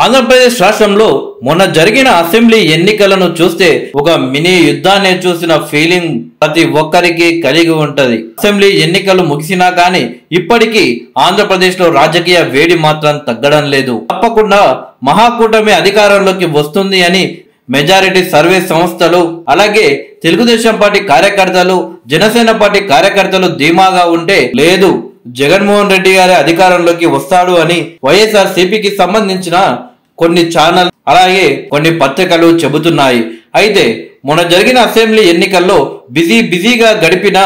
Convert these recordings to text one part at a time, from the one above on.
ఆంధ్రప్రదేశ్ రాష్ట్రంలో మొన్న జరిగిన అసెంబ్లీ ఎన్నికలను చూస్తే ఒక మినీ యుద్ధాన్ని చూసిన ఫీలింగ్ ప్రతి ఒక్కరికి కలిగి ఉంటది. అసెంబ్లీ ఎన్నికలు ముగిసినా కానీ ఇప్పటికీ ఆంధ్రప్రదేశ్ లో రాజకీయ వేడి మాత్రం తగ్గడం లేదు. తప్పకుండా మహాకూటమి అధికారంలోకి వస్తుంది అని మెజారిటీ సర్వే సంస్థలు, అలాగే తెలుగుదేశం పార్టీ కార్యకర్తలు, జనసేన పార్టీ కార్యకర్తలు ధీమాగా ఉంటే, లేదు జగన్మోహన్ రెడ్డి గారి అధికారంలోకి వస్తాడు అని వైఎస్ఆర్సీపీకి సంబంధించిన కొన్ని ఛానల్ అలాగే కొన్ని పత్రికలు చెబుతున్నాయి. అయితే మొన్న జరిగిన అసెంబ్లీ ఎన్నికల్లో బిజీగా గడిపిన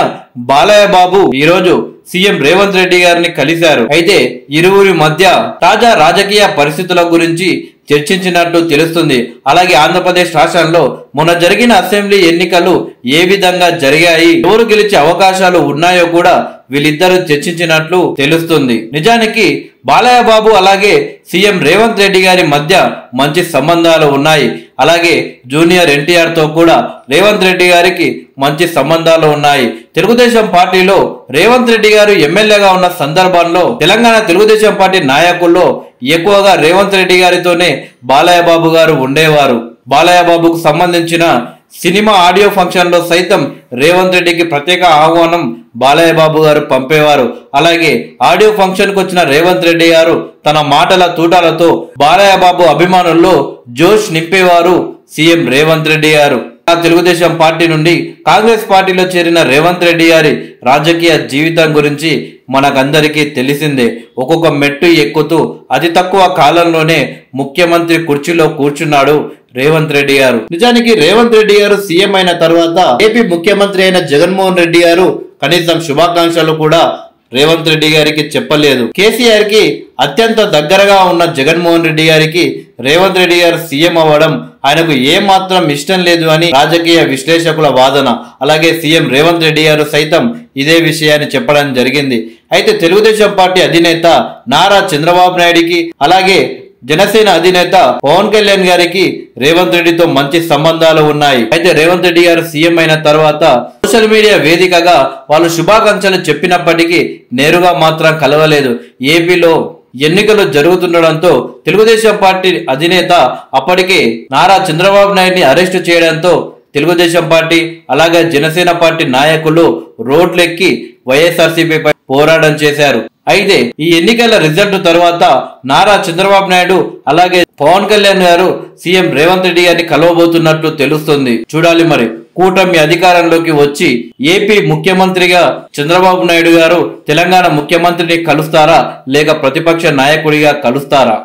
బాలయ్య బాబు ఈరోజు సీఎం రేవంత్ రెడ్డి గారిని కలిశారు. అయితే ఇరువురి మధ్య తాజా రాజకీయ పరిస్థితుల గురించి చర్చించినట్టు తెలుస్తుంది. అలాగే ఆంధ్రప్రదేశ్ రాష్ట్రంలో మొన్న జరిగిన అసెంబ్లీ ఎన్నికలు ఏ విధంగా జరిగాయి, ఎవరు గెలిచే అవకాశాలు ఉన్నాయో కూడా వీళ్ళిద్దరూ చర్చించినట్లు తెలుస్తుంది. నిజానికి బాలయ్య బాబు అలాగే సీఎం రేవంత్ రెడ్డి గారి మధ్య మంచి సంబంధాలు ఉన్నాయి. అలాగే జూనియర్ ఎన్టీఆర్ తో కూడా రేవంత్ రెడ్డి గారికి మంచి సంబంధాలు ఉన్నాయి. తెలుగుదేశం పార్టీలో రేవంత్ రెడ్డి గారు ఎమ్మెల్యేగా ఉన్న సందర్భంలో తెలంగాణ తెలుగుదేశం పార్టీ నాయకుల్లో ఎక్కువగా రేవంత్ రెడ్డి గారితోనే బాలయ్య బాబు గారు ఉండేవారు. బాలయ్య బాబుకు సంబంధించిన సినిమా ఆడియో ఫంక్షన్ లో సైతం రేవంత్ రెడ్డికి ప్రత్యేక ఆహ్వానం బాలయ్య బాబు గారు పంపేవారు. అలాగే ఆడియో ఫంక్షన్ కు వచ్చిన రేవంత్ రెడ్డి గారు తన మాటల తూటాలతో బాలయ్య బాబు అభిమానుల్లో జోష్ నింపేవారు సీఎం రేవంత్ రెడ్డి గారు. తెలుగుదేశం పార్టీ నుండి కాంగ్రెస్ పార్టీలో చేరిన రేవంత్ రెడ్డి గారి రాజకీయ జీవితం గురించి మనకందరికీ తెలిసిందే. ఒక్కొక్క మెట్టు ఎక్కుతూ అతి తక్కువ కాలంలోనే ముఖ్యమంత్రి కుర్చీలో కూర్చున్నాడు రేవంత్ రెడ్డి గారు. నిజానికి రేవంత్ రెడ్డి గారు సీఎం అయిన తర్వాత ఏపీ ముఖ్యమంత్రి అయిన జగన్మోహన్ రెడ్డి గారు కనీసం శుభాకాంక్షలు కూడా రేవంత్ రెడ్డి గారికి చెప్పలేదు. కేసీఆర్ కి అత్యంత దగ్గరగా ఉన్న జగన్మోహన్ రెడ్డి గారికి రేవంత్ రెడ్డి గారు సీఎం అవ్వడం ఆయనకు ఏమాత్రం ఇష్టం లేదు అని రాజకీయ విశ్లేషకుల వాదన. అలాగే సీఎం రేవంత్ రెడ్డి గారు సైతం ఇదే విషయాన్ని చెప్పడం జరిగింది. అయితే తెలుగుదేశం పార్టీ అధినేత నారా చంద్రబాబు నాయుడికి అలాగే జనసేన అధినేత పవన్ కళ్యాణ్ గారికి రేవంత్ రెడ్డితో మంచి సంబంధాలు ఉన్నాయి. అయితే రేవంత్ రెడ్డి గారు సీఎం అయిన తర్వాత సోషల్ మీడియా వేదికగా వాళ్ళు శుభాకాంక్షలు చెప్పినప్పటికీ నేరుగా మాత్రం కలవలేదు. ఏపీలో ఎన్నికలు జరుగుతుండడంతో తెలుగుదేశం పార్టీ అధినేత అప్పటికే నారా చంద్రబాబు నాయుడిని అరెస్టు చేయడంతో తెలుగుదేశం పార్టీ అలాగే జనసేన పార్టీ నాయకులు రోడ్లెక్కి వైఎస్ఆర్సీపీపై పోరాటం చేశారు. అయితే ఈ ఎన్నికల రిజల్ట్ తర్వాత నారా చంద్రబాబు నాయుడు అలాగే పవన్ కళ్యాణ్ గారు సీఎం రేవంత్ రెడ్డి గారిని కలవబోతున్నట్లు తెలుస్తుంది. చూడాలి మరి కూటమి అధికారంలోకి వచ్చి ఏపీ ముఖ్యమంత్రిగా చంద్రబాబు నాయుడు గారు తెలంగాణ ముఖ్యమంత్రిని కలుస్తారా లేక ప్రతిపక్ష నాయకుడిగా కలుస్తారా?